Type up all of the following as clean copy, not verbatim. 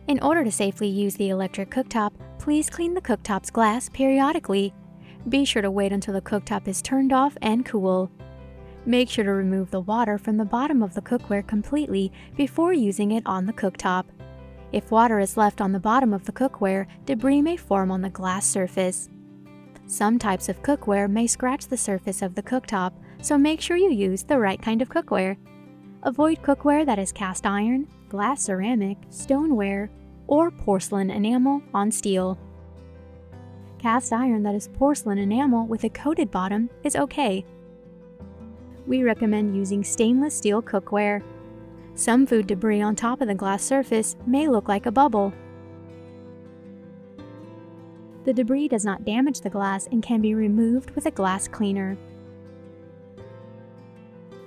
In order to safely use the electric cooktop, please clean the cooktop's glass periodically. Be sure to wait until the cooktop is turned off and cool. Make sure to remove the water from the bottom of the cookware completely before using it on the cooktop. If water is left on the bottom of the cookware, debris may form on the glass surface. Some types of cookware may scratch the surface of the cooktop, so make sure you use the right kind of cookware. Avoid cookware that is cast iron, glass ceramic, stoneware, or porcelain enamel on steel. Cast iron that is porcelain enamel with a coated bottom is okay. We recommend using stainless steel cookware. Some food debris on top of the glass surface may look like a bubble. The debris does not damage the glass and can be removed with a glass cleaner.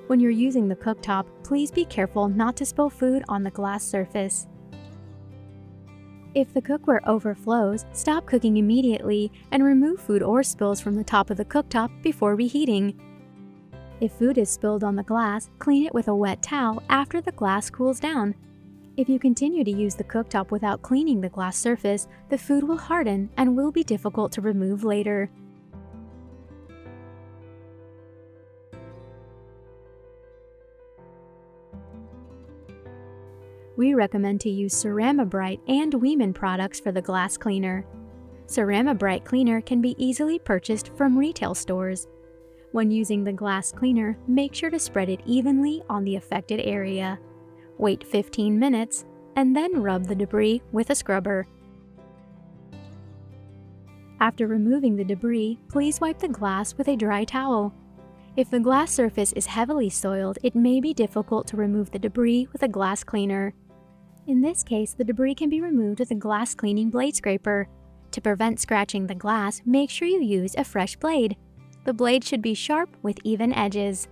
When you're using the cooktop, please be careful not to spill food on the glass surface. If the cookware overflows, stop cooking immediately and remove food or spills from the top of the cooktop before reheating. If food is spilled on the glass, clean it with a wet towel after the glass cools down. If you continue to use the cooktop without cleaning the glass surface, the food will harden and will be difficult to remove later. We recommend to use Cerama Bryte and Weiman products for the glass cleaner. Cerama Bryte cleaner can be easily purchased from retail stores. When using the glass cleaner, make sure to spread it evenly on the affected area. Wait 15 minutes, and then rub the debris with a scrubber. After removing the debris, please wipe the glass with a dry towel. If the glass surface is heavily soiled, it may be difficult to remove the debris with a glass cleaner. In this case, the debris can be removed with a glass cleaning blade scraper. To prevent scratching the glass, make sure you use a fresh blade. The blade should be sharp with even edges.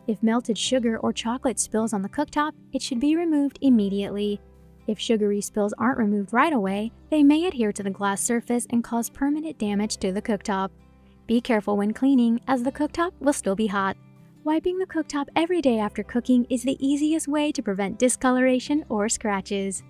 If melted sugar or chocolate spills on the cooktop, it should be removed immediately. If sugary spills aren't removed right away, they may adhere to the glass surface and cause permanent damage to the cooktop. Be careful when cleaning, as the cooktop will still be hot. Wiping the cooktop every day after cooking is the easiest way to prevent discoloration or scratches.